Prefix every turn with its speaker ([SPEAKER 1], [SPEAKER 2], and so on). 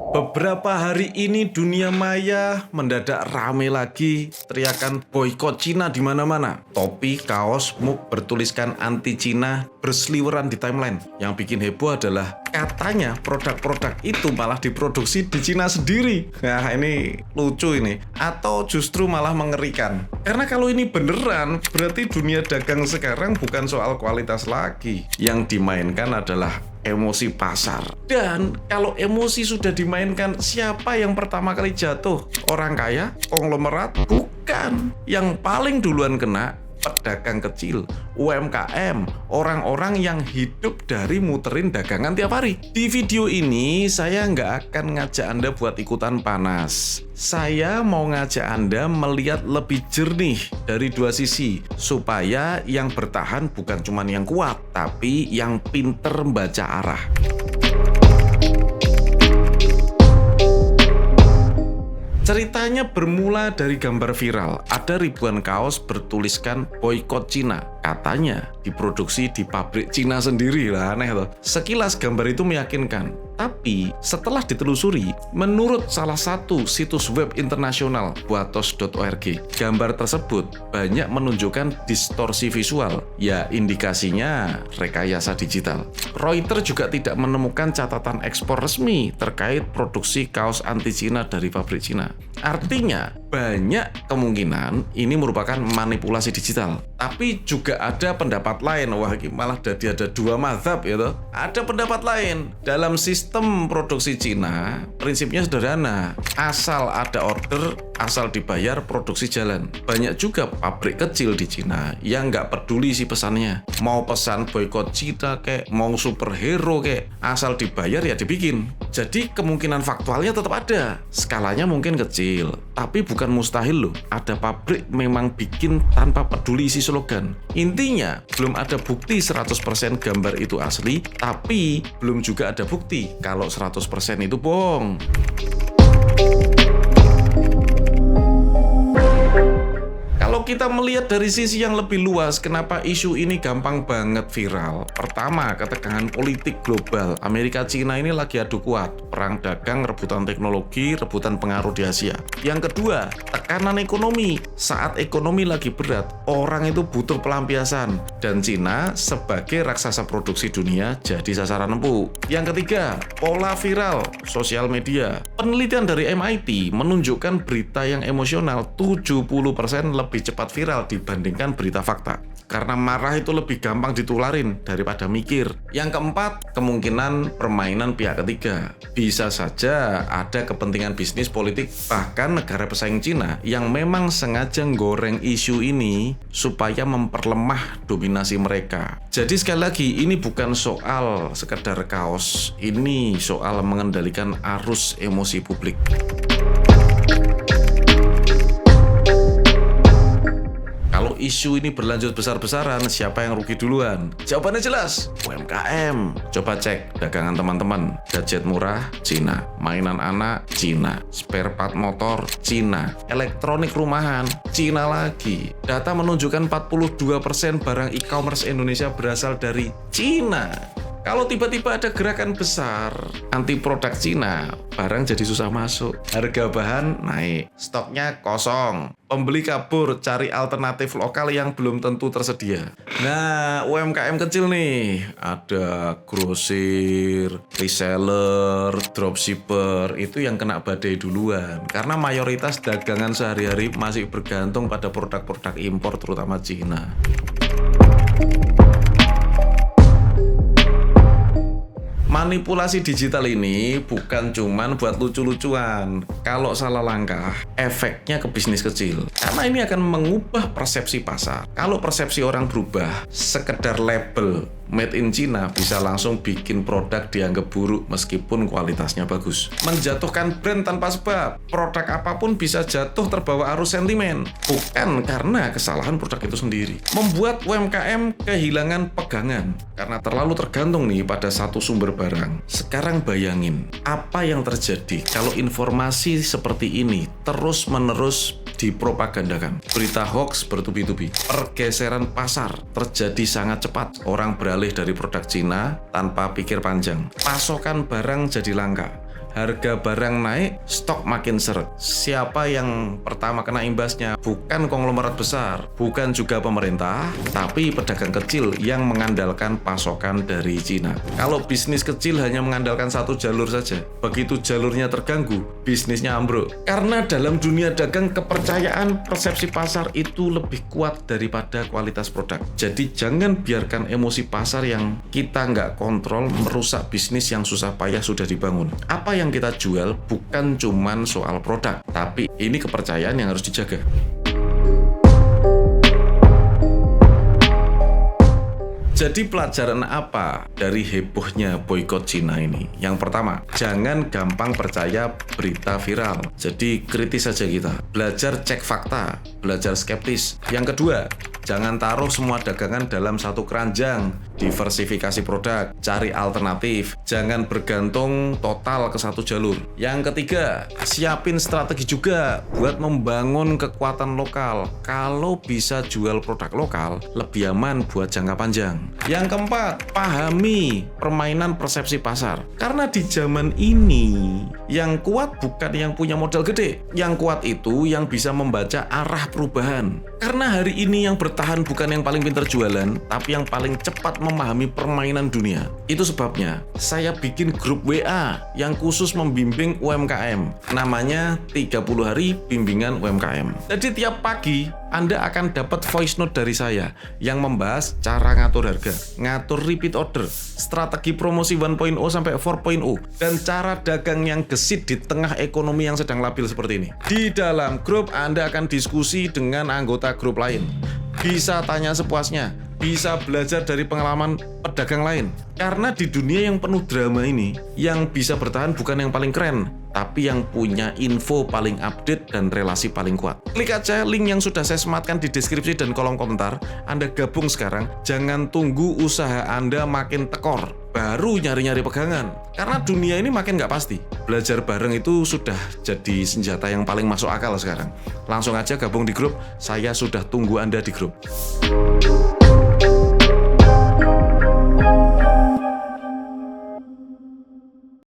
[SPEAKER 1] Beberapa hari ini dunia maya mendadak rame lagi teriakan boykot Cina di mana-mana. Topi, kaos, mug bertuliskan anti Cina berseliweran di timeline. Yang bikin heboh adalah katanya produk-produk itu malah diproduksi di Cina sendiri. Nah, ini lucu ini. Atau justru malah mengerikan. Karena kalau ini beneran, berarti dunia dagang sekarang bukan soal kualitas lagi. Yang dimainkan adalah emosi pasar. Dan kalau emosi sudah dimainkan, siapa yang pertama kali jatuh? Orang kaya? Konglomerat? Bukan. Yang paling duluan kena pedagang kecil, UMKM, orang-orang yang hidup dari muterin dagangan tiap hari. Di video ini saya nggak akan ngajak Anda buat ikutan panas. Saya mau ngajak Anda melihat lebih jernih dari dua sisi, supaya yang bertahan bukan cuma yang kuat, tapi yang pinter membaca arah. Ceritanya bermula dari gambar viral. Ada ribuan kaos bertuliskan boykot Cina. Katanya diproduksi di pabrik Cina sendiri lah, aneh loh. Sekilas gambar itu meyakinkan. Tapi setelah ditelusuri, menurut salah satu situs web internasional, buatos.org, gambar tersebut banyak menunjukkan distorsi visual. Ya, indikasinya rekayasa digital. Reuters juga tidak menemukan catatan ekspor resmi terkait produksi kaos anti Cina dari pabrik Cina. Artinya, banyak kemungkinan ini merupakan manipulasi digital. Tapi juga ada pendapat lain. Wah, malah jadi ada dua mazhab ya toh. Ada pendapat lain. Dalam sistem produksi Cina, prinsipnya sederhana. Asal ada order, asal dibayar, produksi jalan. Banyak juga pabrik kecil di Cina yang nggak peduli sih pesannya. Mau pesan boykot Cina kek, mau superhero kek, asal dibayar ya dibikin. Jadi kemungkinan faktualnya tetap ada. Skalanya mungkin kecil, tapi bukan mustahil loh. Ada pabrik memang bikin tanpa peduli isi slogan. Intinya, belum ada bukti 100% gambar itu asli, tapi belum juga ada bukti kalau 100% itu bohong. Kalau kita melihat dari sisi yang lebih luas, kenapa isu ini gampang banget viral? Pertama, ketegangan politik global. Amerika Cina ini lagi adu kuat. Perang dagang, rebutan teknologi, rebutan pengaruh di Asia. Yang kedua, tekanan ekonomi. Saat ekonomi lagi berat, orang itu butuh pelampiasan. Dan Cina sebagai raksasa produksi dunia jadi sasaran empuk. Yang ketiga, pola viral, sosial media. Penelitian dari MIT menunjukkan berita yang emosional 70% lebih cepat viral dibandingkan berita fakta. Karena marah itu lebih gampang ditularin daripada mikir. Yang keempat, kemungkinan permainan pihak ketiga. Bisa saja ada kepentingan bisnis politik, bahkan negara pesaing Cina yang memang sengaja goreng isu ini supaya memperlemah dominasi mereka. Jadi sekali lagi, ini bukan soal sekedar kaos, ini soal mengendalikan arus emosi publik. Kalau isu ini berlanjut besar-besaran, siapa yang rugi duluan? Jawabannya jelas, UMKM. Coba cek dagangan teman-teman. Gadget murah, Cina. Mainan anak, Cina. Spare part motor, Cina. Elektronik rumahan, Cina lagi. Data menunjukkan 42% barang e-commerce Indonesia berasal dari Cina. Kalau tiba-tiba ada gerakan besar anti produk Cina, barang jadi susah masuk, harga bahan naik, stoknya kosong, pembeli kabur cari alternatif lokal yang belum tentu tersedia. Nah, UMKM kecil nih, ada grosir, reseller, dropshipper, itu yang kena badai duluan. Karena mayoritas dagangan sehari-hari masih bergantung pada produk-produk impor, terutama Cina. Manipulasi digital ini bukan cuman buat lucu-lucuan. Kalau salah langkah, efeknya ke bisnis kecil. Karena ini akan mengubah persepsi pasar. Kalau persepsi orang berubah, sekedar label Made in China bisa langsung bikin produk dianggap buruk meskipun kualitasnya bagus. Menjatuhkan brand tanpa sebab. Produk apapun bisa jatuh terbawa arus sentimen. Bukan karena kesalahan produk itu sendiri. Membuat UMKM kehilangan pegangan. Karena terlalu tergantung nih pada satu sumber barang. Sekarang bayangin, apa yang terjadi kalau informasi seperti ini terus-menerus dipropagandakan. Berita hoax bertubi-tubi. Pergeseran pasar terjadi sangat cepat. Orang beralih dari produk Cina tanpa pikir panjang. Pasokan barang jadi langka. harga barang naik, stok makin seret. Siapa yang pertama kena imbasnya? Bukan konglomerat besar, bukan juga pemerintah, tapi pedagang kecil yang mengandalkan pasokan dari Cina. Kalau bisnis kecil hanya mengandalkan satu jalur saja, begitu jalurnya terganggu, bisnisnya ambruk. Karena dalam dunia dagang, kepercayaan persepsi pasar itu lebih kuat daripada kualitas produk. Jadi jangan biarkan emosi pasar yang kita nggak kontrol merusak bisnis yang susah payah sudah dibangun. Apa yang kita jual bukan cuman soal produk, tapi ini kepercayaan yang harus dijaga. Jadi pelajaran apa dari hebohnya boikot Cina ini? Yang pertama, jangan gampang percaya berita viral. Jadi kritis saja kita. Belajar cek fakta, belajar skeptis. Yang kedua, jangan taruh semua dagangan dalam satu keranjang. Diversifikasi produk, cari alternatif. Jangan bergantung total ke satu jalur. Yang ketiga, siapin strategi juga buat membangun kekuatan lokal. Kalau bisa jual produk lokal, lebih aman buat jangka panjang. Yang keempat, pahami permainan persepsi pasar. Karena di zaman ini, yang kuat bukan yang punya modal gede. Yang kuat itu yang bisa membaca arah perubahan. Karena hari ini yang bertahan bukan yang paling pintar jualan, tapi yang paling cepat memahami permainan dunia. Itu sebabnya saya bikin grup WA yang khusus membimbing UMKM. Namanya 30 hari bimbingan UMKM. Jadi tiap pagi Anda akan dapat voice note dari saya yang membahas cara ngatur harga, ngatur repeat order, strategi promosi 1.0 sampai 4.0, dan cara dagang yang gesit di tengah ekonomi yang sedang labil seperti ini. Di dalam grup Anda akan diskusi dengan anggota grup lain. Bisa tanya sepuasnya, bisa belajar dari pengalaman pedagang lain. Karena di dunia yang penuh drama ini, yang bisa bertahan bukan yang paling keren, tapi yang punya info paling update dan relasi paling kuat. Klik aja link yang sudah saya sematkan di deskripsi dan kolom komentar. Anda gabung sekarang, jangan tunggu usaha Anda makin tekor, baru nyari-nyari pegangan. Karena dunia ini makin nggak pasti. Belajar bareng itu sudah jadi senjata yang paling masuk akal sekarang. Langsung aja gabung di grup, saya sudah tunggu Anda di grup.